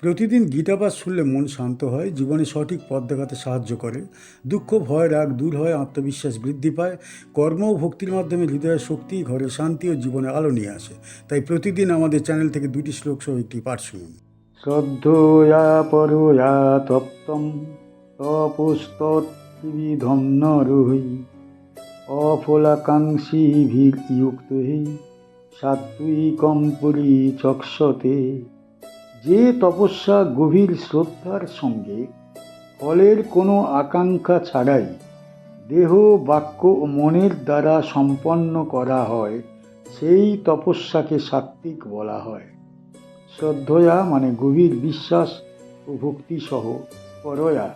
প্রতিদিন গীতাপাঠ শুনলে মন শান্ত হয়, জীবনে সঠিক পথ দেখাতে সাহায্য করে। দুঃখ, ভয়, রাগ দূর হয়, আত্মবিশ্বাস বৃদ্ধি পায়। কর্ম ও ভক্তির মাধ্যমে হৃদয়ের শক্তি, ঘরে শান্তি ও জীবনে আলো নিয়ে আসে। তাই প্রতিদিন আমাদের চ্যানেল থেকে 2টি শ্লোক সহ একটি পাঠ শুনুন। শ্রদ্ধয়া পরয়া তপ্তম তপস্তৎবিধম নরুহি অফলাকাঙ্ক্ষীভির্যুক্ত সাত্ত্বিকম পরিচক্ষতে। যে তপস্যা গভীর শ্রদ্ধার সঙ্গে ফলের কোনো আকাঙ্ক্ষা ছাড়াই দেহ, বাক্য ও মনের দ্বারা সম্পন্ন করা হয়, সেই তপস্যাকে সাত্ত্বিক বলা হয়। শ্রদ্ধয়া মানে গভীর বিশ্বাস ও ভক্তি সহ, পরয়া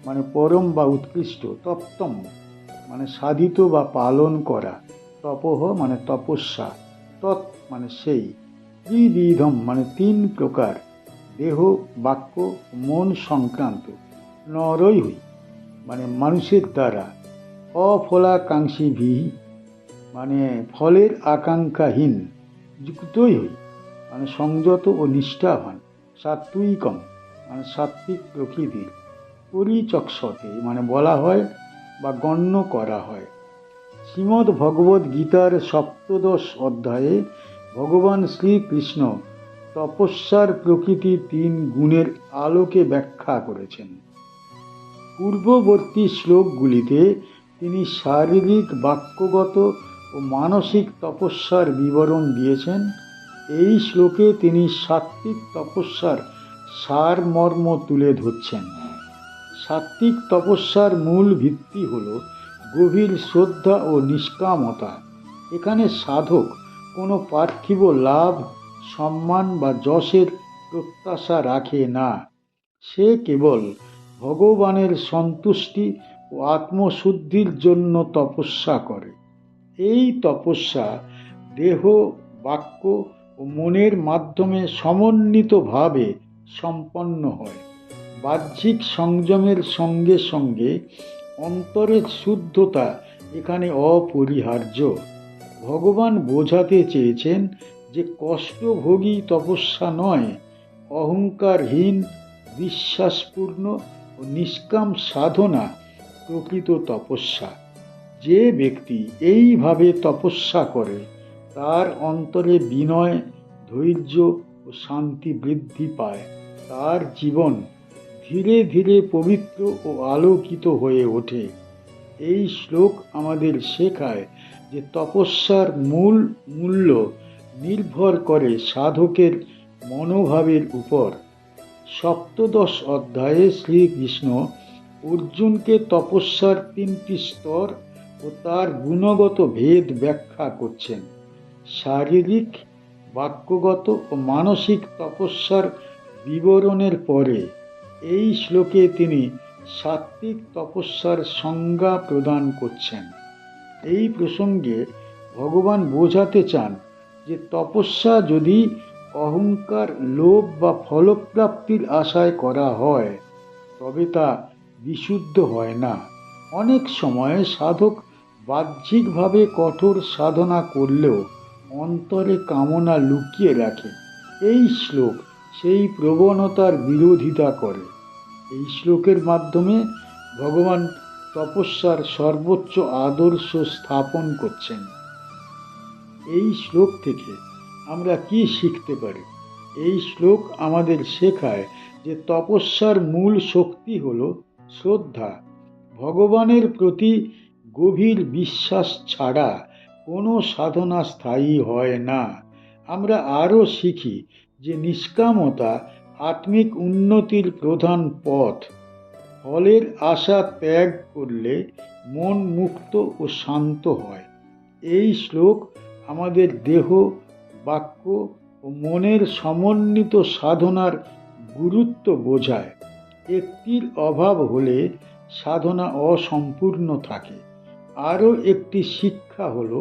মানে পরম বা উৎকৃষ্ট, তপ্তম মানে সাধিত বা পালন করা, তপহ মানে তপস্যা, তৎ মানে সেই, ত্রিবিধম মানে 3 প্রকার, দেহ, বাক্য, মন সংক্রান্ত, নরৈহি মানে মানুষের দ্বারা, অফলাকাঙ্ক্ষীভি মানে ফলের আকাঙ্ক্ষাহীন, যুক্তই হই মানে সংযত ও নিষ্ঠাবান, সাত্ত্বিকম মানে সাত্ত্বিক প্রকৃতির, পরিচক্ষতে মানে বলা হয় বা গণ্য করা হয়। শ্রীমদ্ ভগবদ্ গীতার 7দশ অধ্যায়ে ভগবান শ্রীকৃষ্ণ তপস্যার প্রকৃতির 3 গুণের আলোকে ব্যাখ্যা করেছেন। পূর্ববর্তী শ্লোকগুলিতে তিনি শারীরিক, বাক্যগত ও মানসিক তপস্যার বিবরণ দিয়েছেন। এই শ্লোকে তিনি সাত্ত্বিক তপস্যার সারমর্ম তুলে ধরছেন। সাত্ত্বিক তপস্যার মূল ভিত্তি হল গভীর শ্রদ্ধা ও নিষ্কামতা। এখানে সাধক কোনো পার্থিব লাভ, সম্মান বা যশের প্রত্যাশা রাখে না। সে কেবল ভগবানের সন্তুষ্টি ও আত্মশুদ্ধির জন্য তপস্যা করে। এই তপস্যা দেহ, বাক্য ও মনের মাধ্যমে সমন্বিতভাবে সম্পন্ন হয়। বাহ্যিক সংযমের সঙ্গে সঙ্গে অন্তরের শুদ্ধতা এখানে অপরিহার্য। ভগবান বোঝাতে চেয়েছেন যে কষ্টভোগী তপস্যা নয়, অহংকারহীন, বিশ্বাসপূর্ণ ও নিষ্কাম সাধনা প্রকৃত তপস্যা। যে ব্যক্তি এইভাবে তপস্যা করে তার অন্তরে বিনয়, ধৈর্য ও শান্তি বৃদ্ধি পায়। তার জীবন ধীরে ধীরে পবিত্র ও আলোকিত হয়ে ওঠে। এই শ্লোক আমাদের শেখায় যে তপস্যার মূল মূল্য নির্ভর করে সাধকের মনোভাবের উপর। 7দশ অধ্যায়ে শ্রীকৃষ্ণ অর্জুনকে তপস্যার 3টি স্তর ও তার গুণগত ভেদ ব্যাখ্যা করছেন। শারীরিক, বাক্যগত ও মানসিক তপস্যার বিবরণের পরে এই শ্লোকে তিনি সাত্ত্বিক তপস্যার সংজ্ঞা প্রদান করছেন। এই প্রসঙ্গে ভগবান বোঝাতে চান যে তপস্যা যদি অহংকার, লোভ বা ফলপ্রাপ্তির আশায় করা হয় তবে তা বিশুদ্ধ হয় না। অনেক সময় সাধক বাহ্যিকভাবে কঠোর সাধনা করলেও অন্তরে কামনা লুকিয়ে রাখে। এই শ্লোক সেই প্রবণতার বিরোধিতা করে। এই শ্লোকের মাধ্যমে ভগবান তপস্যার সর্বোচ্চ আদর্শ স্থাপন করছেন। এই শ্লোক থেকে আমরা কি শিখতে পারি? এই শ্লোক আমাদের শেখায় যে তপস্যার মূল শক্তি হল শ্রদ্ধা। ভগবানের প্রতি গভীর বিশ্বাস ছাড়া কোনো সাধনা স্থায়ী হয় না। আমরা আরও শিখি যে নিষ্কামতা আত্মিক উন্নতির প্রধান পথ। ফলের আশা ত্যাগ করলে মন মুক্ত ও শান্ত হয়। এই শ্লোক আমাদের দেহ, বাক্য ও মনের সমন্বিত সাধনার গুরুত্ব বোঝায়। একটির অভাব হলে সাধনা অসম্পূর্ণ থাকে। আরও একটি শিক্ষা হল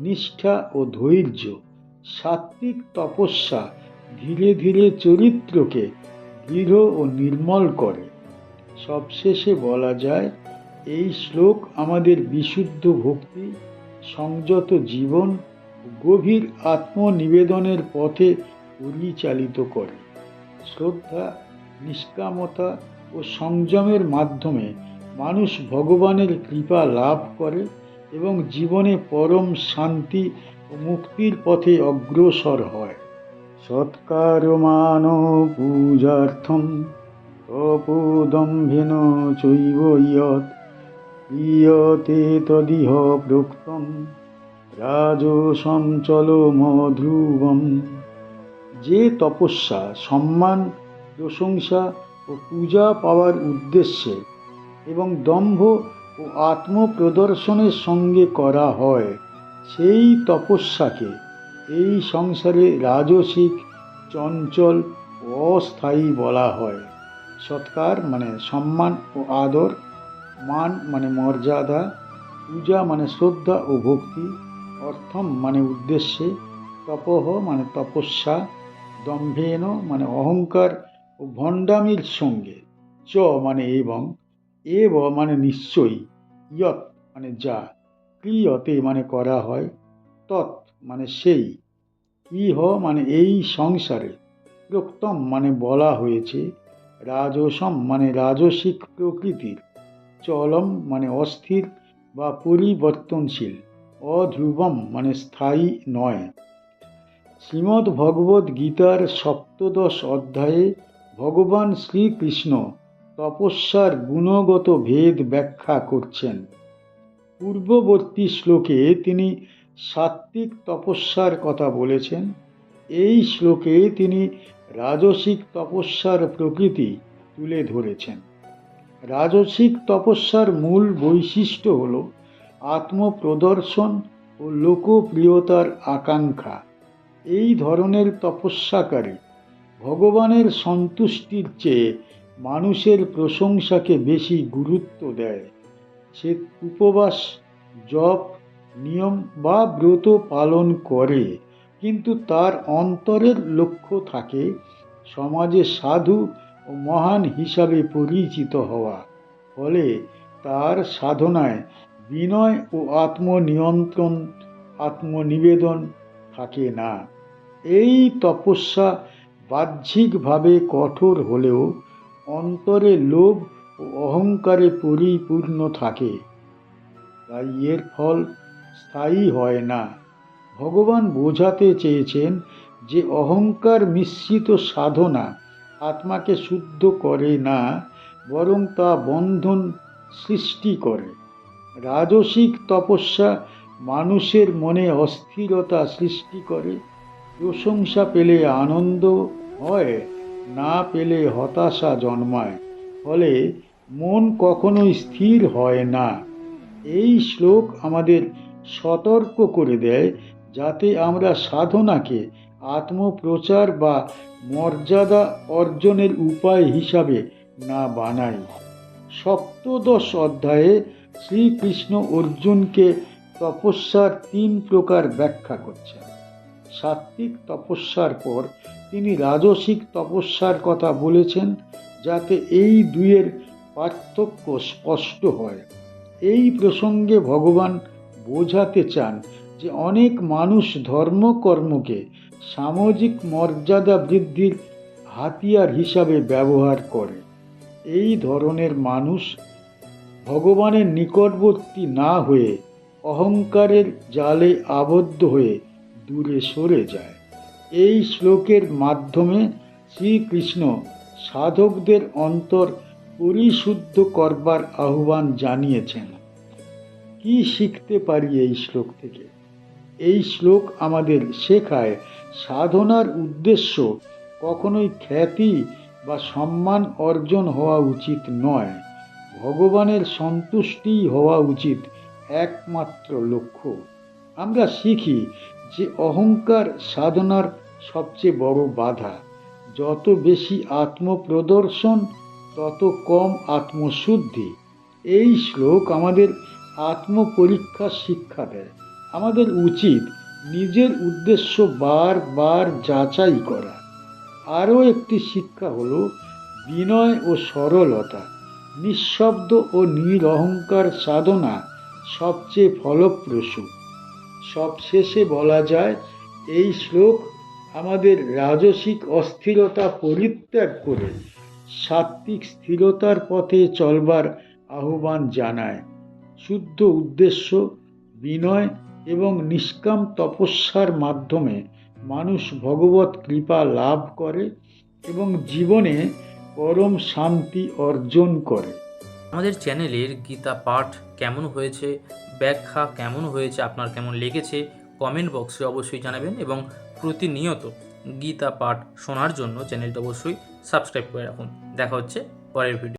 নিষ্ঠা ও ধৈর্য। সাত্ত্বিক তপস্যা ধীরে ধীরে চরিত্রকে দৃঢ় ও নির্মল করে। সবশেষে বলা যায়, এই শ্লোক আমাদের বিশুদ্ধ ভক্তি, সংযত জীবন ও গভীর আত্মনিবেদনের পথে পরিচালিত করে। শ্রদ্ধা, নিষ্কামতা ও সংযমের মাধ্যমে মানুষ ভগবানের কৃপা লাভ করে এবং জীবনে পরম শান্তি ও মুক্তির পথে অগ্রসর হয়। সৎকার্যমান পূজার্থম তপোদম্ভেন চৈব ইয়ৎ ক্রিয়তে তদিহ প্ৰোক্তম রাজসং চলমধ্রুবম। যে তপস্যা সম্মান, প্রশংসা ও পূজা পাওয়ার উদ্দেশ্যে এবং দম্ভ ও আত্মপ্রদর্শনের সঙ্গে করা হয়, সেই তপস্যাকে এই সংসারে রাজসিক, চঞ্চল ও অস্থায়ী বলা হয়। সৎকার মানে সম্মান ও আদর, মান মানে মর্যাদা, পূজা মানে শ্রদ্ধা ও ভক্তি, অর্থম মানে উদ্দেশ্যে, তপঃ মানে তপস্যা, দম্ভেন মানে অহংকার ও ভণ্ডামির সঙ্গে, চ মানে এবং, এব মানে নিশ্চয়ই, ইয়ৎ মানে যা, ক্রিয়তে মানে করা হয়, তৎ মানে সেই, ইহ মানে এই সংসারে, প্ৰোক্তম মানে বলা হয়েছে, রাজসম মানে রাজসিক প্রকৃতির, চলম মানে অস্থির বা পরিবর্তনশীল, অধ্রুবম মানে স্থায়ী নয়। শ্রীমদ্ ভগবদ্ গীতার সপ্তদশ অধ্যায়ে ভগবান শ্রীকৃষ্ণ তপস্যার গুণগত ভেদ ব্যাখ্যা করছেন। পূর্ববর্তী শ্লোকে তিনি সাত্ত্বিক তপস্যার কথা বলেছেন। এই শ্লোকে তিনি রাজসিক তপস্যার প্রকৃতি তুলে ধরেছেন। রাজসিক তপস্যার মূল বৈশিষ্ট্য হল আত্মপ্রদর্শন ও লোকপ্রিয়তার আকাঙ্ক্ষা। এই ধরনের তপস্যাকারী ভগবানের সন্তুষ্টির চেয়ে মানুষের প্রশংসাকে বেশি গুরুত্ব দেয়। সে উপবাস, জপ, নিয়ম বা ব্রত পালন করে, কিন্তু তার অন্তরের লক্ষ্য থাকে সমাজে সাধু ও মহান হিসাবে পরিচিত হওয়া। ফলে তার সাধনায় বিনয় ও আত্মনিয়ন্ত্রণ, আত্মনিবেদন থাকে না। এই তপস্যা বাহ্যিকভাবে কঠোর হলেও অন্তরে লোভ ও অহংকারে পরিপূর্ণ থাকে, তাই এর ফল স্থায়ী হয় না। ভগবান বোঝাতে চেয়েছেন যে অহংকার মিশ্রিত সাধনা আত্মাকে শুদ্ধ করে না, বরং তা বন্ধন সৃষ্টি করে। রাজসিক তপস্যা মানুষের মনে অস্থিরতা সৃষ্টি করে, প্রশংসা পেলে আনন্দ হয়, না পেলে হতাশা জন্মায়, ফলে মন কখনোই স্থির হয় না। এই শ্লোক আমাদের সতর্ক করে দেয় যাতে আমরা সাধনাকে আত্মপ্রচার বা মর্যাদা অর্জনের উপায় হিসাবে না বানাই। সপ্তদশ অধ্যায়ে শ্রীকৃষ্ণ অর্জুনকে তপস্যার 3 প্রকার ব্যাখ্যা করছেন। সাত্ত্বিক তপস্যার পর তিনি রাজসিক তপস্যার কথা বলেছেন, যাতে এই দুইয়ের পার্থক্য স্পষ্ট হয়। এই প্রসঙ্গে ভগবান বোঝাতে চান যে অনেক মানুষ ধর্মকর্মকে সামাজিক মর্যাদা বৃদ্ধির হাতিয়ার হিসাবে ব্যবহার করে। এই ধরনের মানুষ ভগবানের নিকটবর্তী না হয়ে অহংকারের জালে আবদ্ধ হয়ে দূরে সরে যায়। এই শ্লোকের মাধ্যমে শ্রীকৃষ্ণ সাধকদের অন্তর পরিশুদ্ধ করবার আহ্বান জানিয়েছেন। কি শিখতে পারি এই শ্লোক থেকে? এই শ্লোক আমাদের শেখায় সাধনার উদ্দেশ্য কখনোই খ্যাতি বা সম্মান অর্জন হওয়া উচিত নয়। ভগবানের সন্তুষ্টিই হওয়া উচিত একমাত্র লক্ষ্য। আমরা শিখি যে অহংকার সাধনার সবচেয়ে বড় বাধা। যত বেশি আত্মপ্রদর্শন, তত কম আত্মশুদ্ধি। এই শ্লোক আমাদের আত্মপরীক্ষার শিক্ষা দেয়। আমাদের উচিত নিজের উদ্দেশ্য বারবার যাচাই করা। আরও একটি শিক্ষা হলো বিনয় ও সরলতা। নিঃশব্দ ও নিরহংকার সাধনা সবচেয়ে ফলপ্রসূ। সবশেষে বলা যায়, এই শ্লোক আমাদের রাজসিক অস্থিরতা পরিত্যাগ করে সাত্ত্বিক স্থিরতার পথে চলবার আহ্বান জানায়। শুদ্ধ উদ্দেশ্য, বিনয় এবং নিষ্কাম তপস্যার মাধ্যমে মানুষ ভগবত কৃপা লাভ করে এবং জীবনে পরম শান্তি অর্জন করে। আমাদের চ্যানেলের গীতা পাঠ কেমন হয়েছে, ব্যাখ্যা কেমন হয়েছে, আপনার কেমন লেগেছে কমেন্ট বক্সে অবশ্যই জানাবেন এবং প্রতিনিয়ত গীতা পাঠ শোনার জন্য চ্যানেলটা অবশ্যই সাবস্ক্রাইব করে রাখুন। দেখা হচ্ছে পরের ভিডিও।